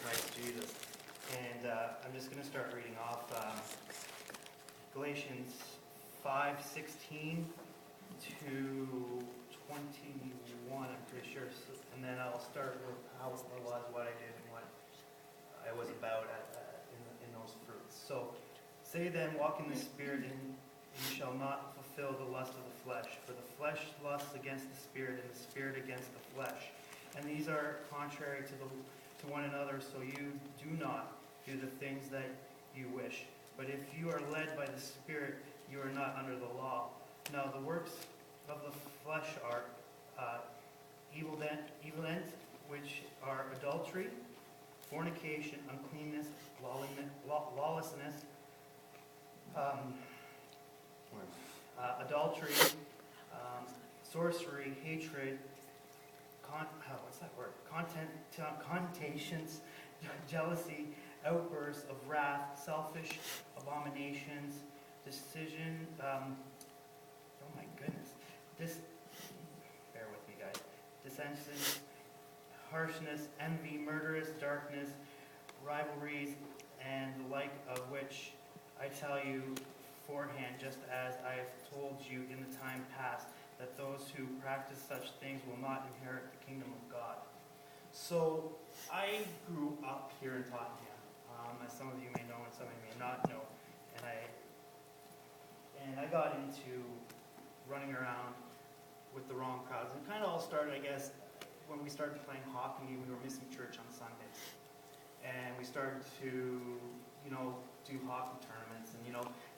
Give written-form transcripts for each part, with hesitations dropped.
Christ Jesus. And I'm just going to start reading off Galatians 5:16 to 21, I'm pretty sure. And then I'll start with how it was, what I did, and what I was about in those fruits. So, say then, walk in the Spirit, and you shall not fulfill the lust of the flesh. For the flesh lusts against the Spirit, and the Spirit against the flesh. And these are contrary to one another, so you do not do the things that you wish. But if you are led by the Spirit, you are not under the law. Now the works of the flesh are evil intent, which are adultery, fornication, uncleanness, lawlessness, adultery, sorcery, hatred, contentions, jealousy, outbursts of wrath, selfish abominations, oh my goodness, bear with me guys, dissensions, harshness, envy, murderous, darkness, rivalries, and the like, of which I tell you beforehand, just as I have told you in the time past, that those who practice such things will not inherit the kingdom of God. So, I grew up here in Tottenham, as some of you may know and some of you may not know, and I got into running around with the wrong crowds. And it kind of all started, I guess, when we started playing hockey. We were missing church on Sundays, and we started to, do hockey tournaments, and you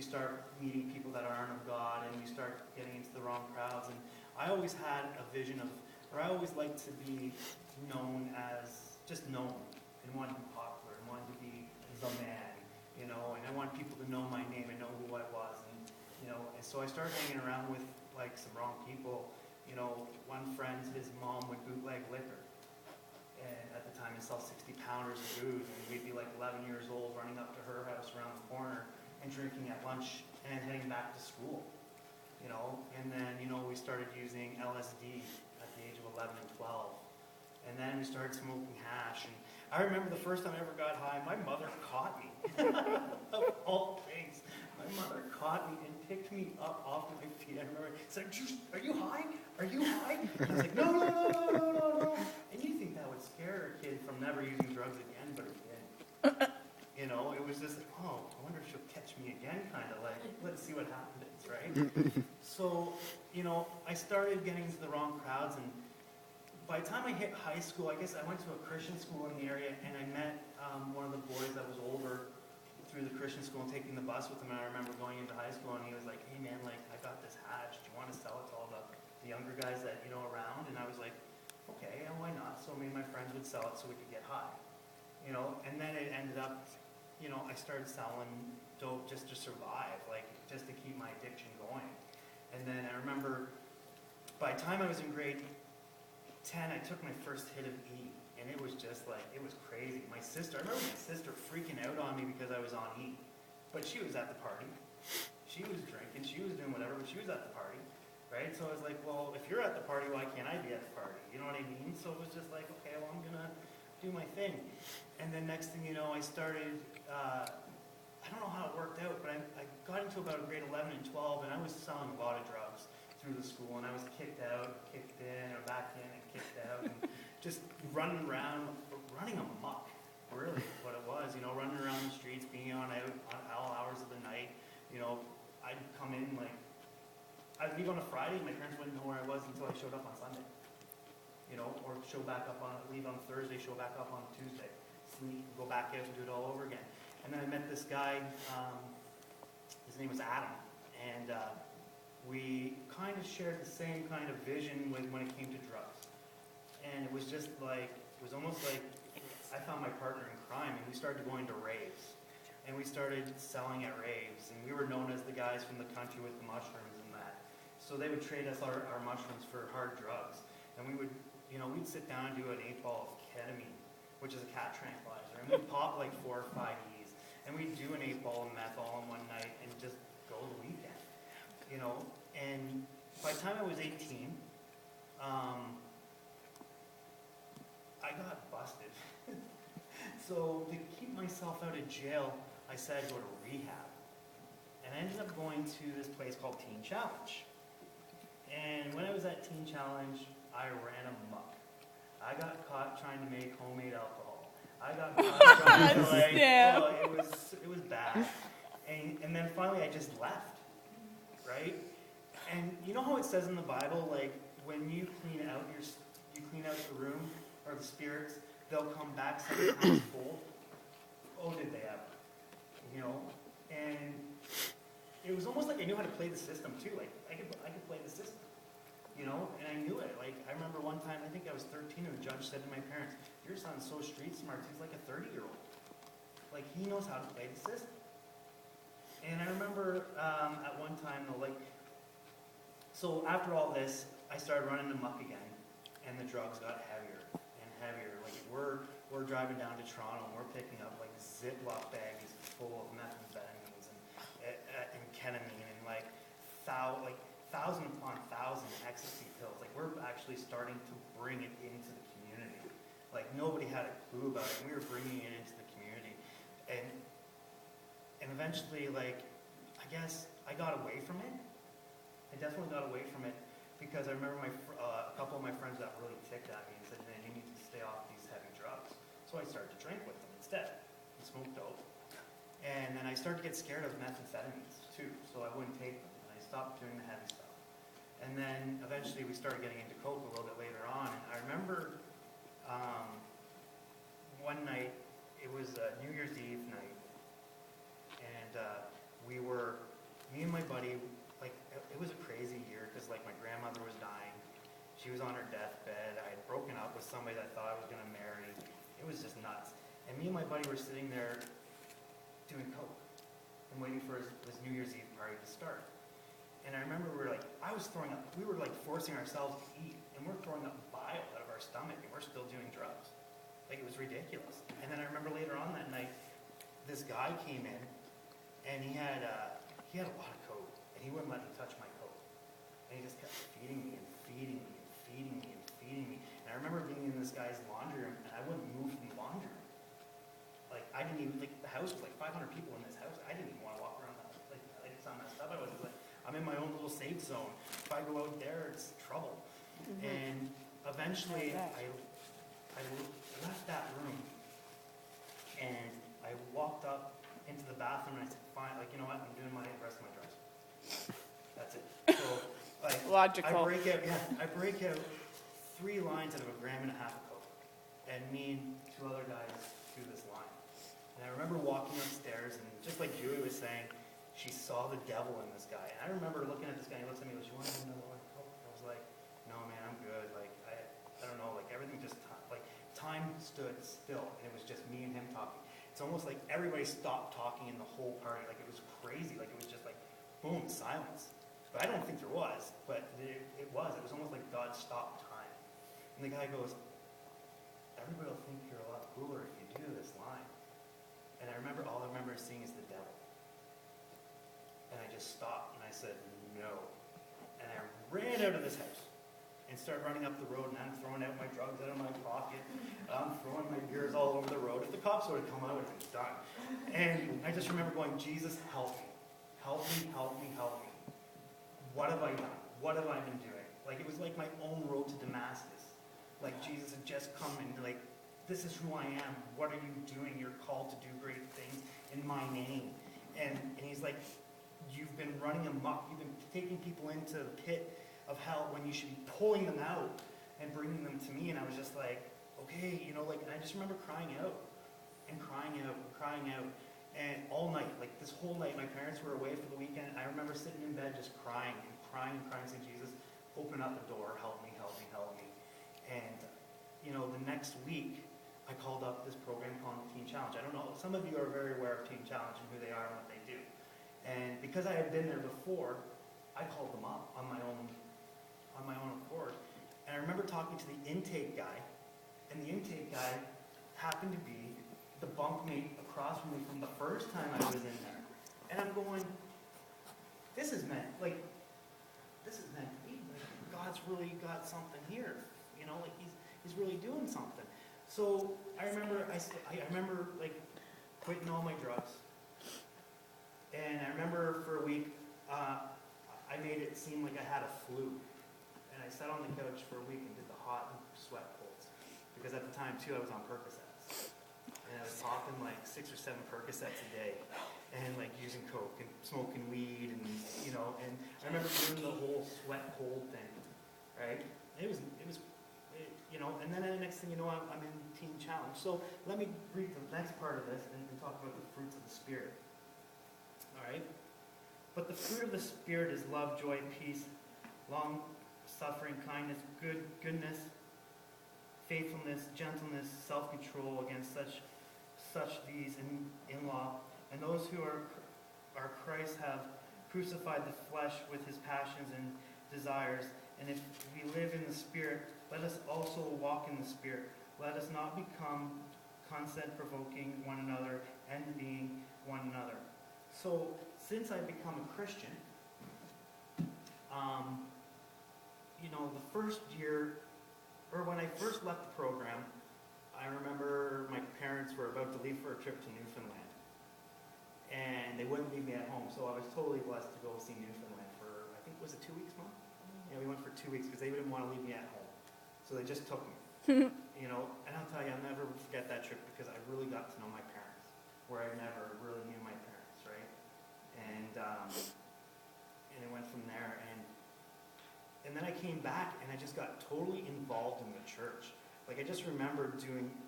start meeting people that aren't of God, and you start getting into the wrong crowds. And I always had a vision I always liked to be known as, just known, and wanted to be popular, and wanted to be the man, and I wanted people to know my name and know who I was, and so I started hanging around with some wrong people. One friend, his mom would bootleg liquor, and at the time, and sell 60-pounders of booze, and we'd be 11 years old, running up to her house around the corner and drinking at lunch and heading back to school. And then we started using LSD at the age of 11 and 12, and then we started smoking hash. And I remember the first time I ever got high, my mother caught me. Of all things, my mother caught me and picked me up off my feet. I remember, said, "Are you high? Are you high?" And I was like, no. And you think that would scare a kid from never using drugs again, but it didn't. It was just oh, I wonder if she'll catch me again, kind of let's see what happens, right? So, I started getting into the wrong crowds, and by the time I hit high school, I guess I went to a Christian school in the area, and I met one of the boys that was older through the Christian school and taking the bus with him. And I remember going into high school, and he was like, "Hey man, I got this hash. Do you want to sell it to all the younger guys that around?" And I was like, "Okay, and why not?" So me and my friends would sell it so we could get high, And then it ended up, I started selling dope just to survive, just to keep my addiction going. And then I remember, by the time I was in grade 10, I took my first hit of E, and it was just it was crazy. I remember my sister freaking out on me because I was on E, but she was at the party. She was drinking, she was doing whatever, but she was at the party, right? So I was like, well, if you're at the party, why can't I be at the party? You know what I mean? So it was just okay, well, I'm gonna do my thing. And then next thing you know, I started, I don't know how it worked out, but I got into about grade 11 and 12, and I was selling a lot of drugs through the school, and I was kicked out, kicked in, or back in, and kicked out, and just running around, running amok, really, what it was, running around the streets, being out on all hours of the night. I'd come in, I'd leave on a Friday, and my parents wouldn't know where I was until I showed up on Sunday, or leave on Thursday, show back up on Tuesday, sleep, go back out and do it all over again. And then I met this guy, his name was Adam, and we kind of shared the same kind of vision when it came to drugs. And it was just it was almost like I found my partner in crime, and we started going to raves. And we started selling at raves, and we were known as the guys from the country with the mushrooms and that. So they would trade us our mushrooms for hard drugs. And we would, we'd sit down and do an 8-ball of ketamine, which is a cat tranquilizer. And we'd pop 4 or 5 E's. And we'd do an 8-ball of meth all in one night and just go the weekend. And by the time I was 18, I got busted. So to keep myself out of jail, I said I'd go to rehab. And I ended up going to this place called Teen Challenge. And when I was at Teen Challenge, I ran amok. I got caught trying to make homemade alcohol. I got caught trying to it was bad. And then finally I just left, right? And you know how it says in the Bible, like when you clean out the room or the spirits, they'll come back 7 times full. Oh, did they ever? You know, and it was almost like I knew how to play the system too. Like I could play the system, you know, and I knew it. Like I remember one time, I think I was 13, and the judge said to my parents, "Your son's so street smart. He's like a 30-year-old. Like he knows how to play the system." And I remember at one time, so after all this, I started running amok again, and the drugs got heavier and heavier. Like we're driving down to Toronto, and we're picking up like Ziploc bags full of methamphetamines and ketamine, and like thousand upon thousand ecstasy pills. Like we're actually starting to bring it into the community. Like nobody had a clue about it. We were bringing it into the community, and eventually, like I guess I got away from it. I definitely got away from it because I remember a couple of my friends got really ticked at me and said, "Man, you need to stay off these heavy drugs." So I started to drink with them instead and smoke dope. And then I started to get scared of methamphetamines too, so I wouldn't take them. And I stopped doing the heavy stuff. And then eventually we started getting into coke a little bit later on. And I remember one night, it was New Year's Eve night, and me and my buddy, like it was a crazy year because like my grandmother was dying. She was on her deathbed. I had broken up with somebody that I thought I was going to marry. It was just nuts. And me and my buddy were sitting there doing coke and waiting for his New Year's Eve party to start. And I remember we were like forcing ourselves to eat, and we're throwing up bile out of our stomach, and we're still doing drugs. Like it was ridiculous. And then I remember later on that night, this guy came in, and he had a lot of coke, and he wouldn't let me touch my coke. And he just kept feeding me and feeding me and feeding me and feeding me. And I remember being in this guy's laundry room, and I wouldn't move from the laundry room. Like I didn't even, like the house was like 500 people in this house. I didn't even want to walk around the house. Like it's not messed up. I was like, I'm in my own little safe zone. If I go out there, it's trouble. Mm-hmm. And eventually I left that room, and I walked up into the bathroom, and I said, "Fine, like you know what? I'm doing the rest of my drugs. That's it." So like logical. I break out 3 lines out of 1.5 grams of coke, and me and 2 other guys do this line. And I remember walking upstairs, and just like Julie was saying, she saw the devil in this guy. And I remember looking at this guy, and he looks at me and goes, "You want to do another one of coke?" I was like, "No, man, I'm good." Like I don't know, like everything just like time stood still, and it was just me and him talking. It's almost like everybody stopped talking in the whole party. Like it was crazy. Like it was just like boom, silence. But I don't think there was, but it was. It was almost like God stopped time. And the guy goes, "Everybody will think you're a lot cooler if you do this line." And all I remember seeing is the devil. And I just stopped, and I said, "No." And I ran out of this house and started running up the road, and I'm throwing out my drugs out of my pocket. I'm throwing my beers all over the road. If the cops would have come, I would have been done. And I just remember going, "Jesus, help me. Help me, help me, help me. What have I done? What have I been doing?" Like it was like my own road to Damascus. Like Jesus had just come and like, "This is who I am. What are you doing? You're called to do great things in my name." And he's like, "You've been running amok. You've been taking people into the pit of hell when you should be pulling them out and bringing them to me." And I was just like, okay, you know, like, and I just remember crying out and crying out and crying out. And all night, like this whole night, my parents were away for the weekend. I remember sitting in bed just crying and crying and crying, saying, "Jesus, open up the door, help me, help me, help me." And, you know, the next week, I called up this program called Teen Challenge. I don't know, some of you are very aware of Teen Challenge and who they are and what they do. And because I had been there before, I called them up on my own accord. And I remember talking to the intake guy, and the intake guy happened to be the bunkmate across from me from the first time I was in there. And I'm going, this is meant to be. Like, God's really got something here. You know, like he's really doing something. So I remember like quitting all my drugs, and I remember for a week I made it seem like I had a flu, and I sat on the couch for a week and did the hot and sweat colds, because at the time too I was on Percocets, and I was popping like 6 or 7 Percocets a day, and like using coke and smoking weed, and and I remember doing the whole sweat cold thing, right? It was and then the next thing you know, I'm in Teen Challenge. So let me read the next part of this and talk about the fruits of the Spirit. All right? But the fruit of the Spirit is love, joy, peace, long-suffering, kindness, goodness, faithfulness, gentleness, self-control. Against such these in law. And those who are Christ have crucified the flesh with his passions and desires. And if we live in the Spirit, let us also walk in the Spirit. Let us not become constant provoking one another, envying one another. So, since I've become a Christian, the first year, or when I first left the program, I remember my parents were about to leave for a trip to Newfoundland. And they wouldn't leave me at home, so I was totally blessed to go see Newfoundland for, I think, was it 2 weeks, Mom? Yeah, we went for 2 weeks because they didn't want to leave me at home. So they just took me. And I'll tell you, I'll never forget that trip because I really got to know my parents, where I never really knew my parents, right? And it went from there. And then I came back and I just got totally involved in the church. Like I just remember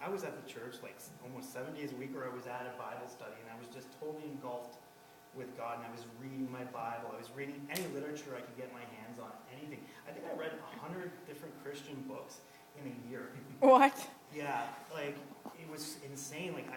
I was at the church like almost 7 days a week, or I was at a Bible study, and I was just totally engulfed with God, and I was reading my Bible. I was reading any literature I could get my hands on, anything. I think I read 100 different Christian books in a year. What? Yeah, like it was insane. Like